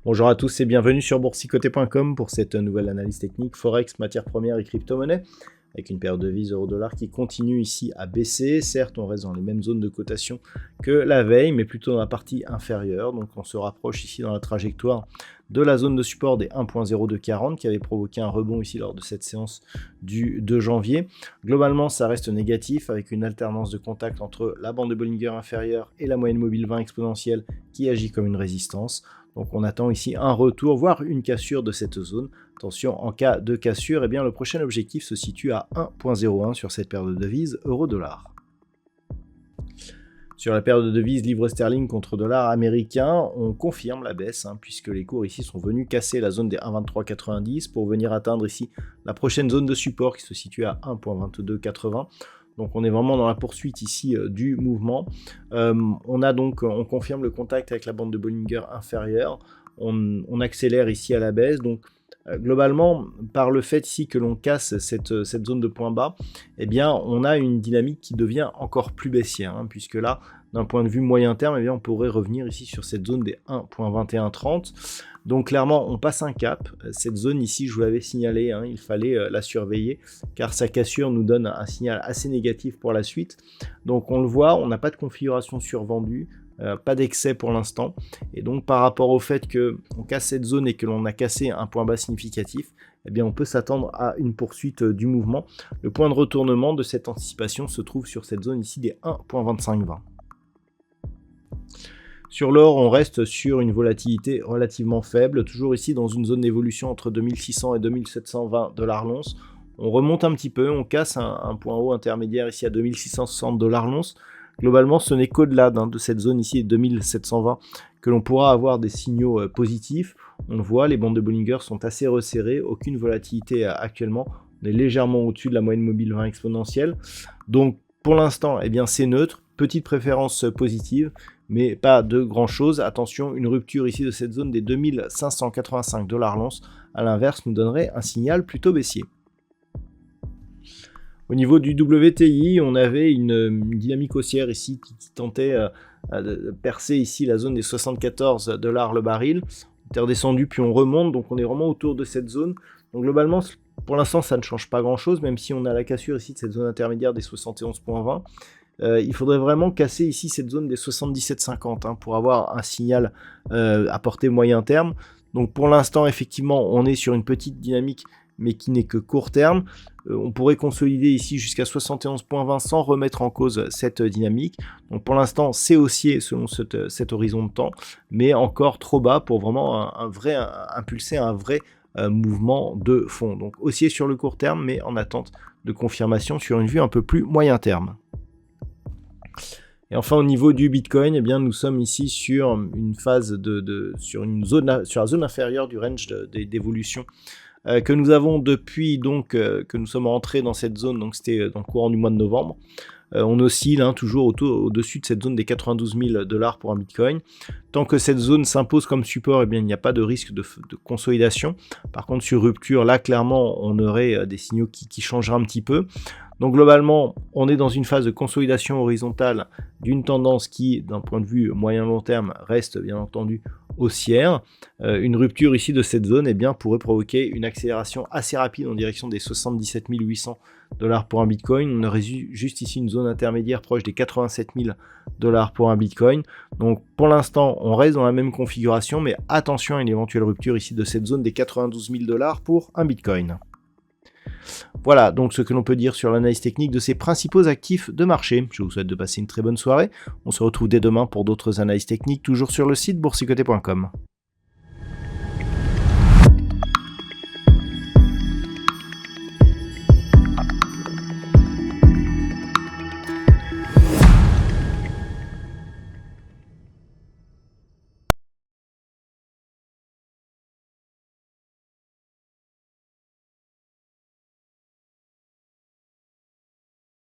Bonjour à tous et bienvenue sur boursicoté.com pour cette nouvelle analyse technique Forex, matières premières et crypto-monnaies, avec une paire de devises euro-dollar qui continue ici à baisser. Certes, on reste dans les mêmes zones de cotation que la veille, mais plutôt dans la partie inférieure. Donc on se rapproche ici dans la trajectoire de la zone de support des 1.0240 qui avait provoqué un rebond ici lors de cette séance du 2 janvier. Globalement, ça reste négatif avec une alternance de contact entre la bande de Bollinger inférieure et la moyenne mobile 20 exponentielle qui agit comme une résistance. Donc on attend ici un retour, voire une cassure de cette zone. Attention, en cas de cassure, eh bien, le prochain objectif se situe à 1.01 sur cette paire de devises euro-dollar. Sur la paire de devises livre sterling contre dollar américain, on confirme la baisse, puisque les cours ici sont venus casser la zone des 1.2390 pour venir atteindre ici la prochaine zone de support qui se situe à 1.2280. Donc on est vraiment dans la poursuite ici du mouvement. On confirme le contact avec la bande de Bollinger inférieure. On accélère ici à la baisse. Donc globalement, par le fait ici que l'on casse cette zone de point bas, eh bien on a une dynamique qui devient encore plus baissière, puisque là, d'un point de vue moyen terme, eh bien, on pourrait revenir ici sur cette zone des 1.2130. Donc clairement, on passe un cap. Cette zone ici, je vous l'avais signalé, il fallait la surveiller, car sa cassure nous donne un signal assez négatif pour la suite. Donc on le voit, on n'a pas de configuration survendue, pas d'excès pour l'instant. Et donc par rapport au fait qu'on casse cette zone et que l'on a cassé un point bas significatif, eh bien on peut s'attendre à une poursuite du mouvement. Le point de retournement de cette anticipation se trouve sur cette zone ici des 1.2520. Sur l'or, on reste sur une volatilité relativement faible, toujours ici dans une zone d'évolution entre 2600 et 2720 $ l'once. On remonte un petit peu, on casse un point haut intermédiaire ici à 2660 $ l'once. Globalement, ce n'est qu'au-delà de cette zone ici, 2720, que l'on pourra avoir des signaux positifs. On le voit, les bandes de Bollinger sont assez resserrées, aucune volatilité actuellement. On est légèrement au-dessus de la moyenne mobile 20 exponentielle. Donc pour l'instant, eh bien c'est neutre, petite préférence positive, mais pas de grand chose. Attention, une rupture ici de cette zone des 2585 $ l'once, à l'inverse, nous donnerait un signal plutôt baissier. Au niveau du WTI, on avait une dynamique haussière ici qui tentait de percer ici la zone des 74 $ le baril. On est redescendu puis on remonte, donc on est vraiment autour de cette zone. Donc globalement, pour l'instant, ça ne change pas grand-chose, même si on a la cassure ici de cette zone intermédiaire des 71.20. Il faudrait vraiment casser ici cette zone des 77,50 pour avoir un signal à portée moyen terme. Donc pour l'instant, effectivement, on est sur une petite dynamique, mais qui n'est que court terme. On pourrait consolider ici jusqu'à 71.20 sans remettre en cause cette dynamique. Donc pour l'instant, c'est haussier selon cet horizon de temps, mais encore trop bas pour vraiment impulser un vrai mouvement de fond. Donc haussier sur le court terme, mais en attente de confirmation sur une vue un peu plus moyen terme. Et enfin, au niveau du Bitcoin, eh bien, nous sommes ici sur une phase sur la zone inférieure du range d'évolution que nous avons depuis donc que nous sommes rentrés dans cette zone. Donc c'était dans le courant du mois de novembre. On oscille toujours au-dessus de cette zone des 92 000 $ pour un Bitcoin. Tant que cette zone s'impose comme support, eh bien, il n'y a pas de risque de consolidation. Par contre, sur rupture, là, clairement, on aurait des signaux qui changeraient un petit peu. Donc globalement, on est dans une phase de consolidation horizontale d'une tendance qui, d'un point de vue moyen-long terme, reste bien entendu haussière. Une rupture ici de cette zone pourrait provoquer une accélération assez rapide en direction des 77 800 $ pour un Bitcoin. On aurait juste ici une zone intermédiaire proche des 87 000 $ pour un Bitcoin. Donc pour l'instant, on reste dans la même configuration, mais attention à une éventuelle rupture ici de cette zone des 92 000 $ pour un Bitcoin. Voilà donc ce que l'on peut dire sur l'analyse technique de ces principaux actifs de marché. Je vous souhaite de passer une très bonne soirée. On se retrouve dès demain pour d'autres analyses techniques, toujours sur le site boursicoté.com.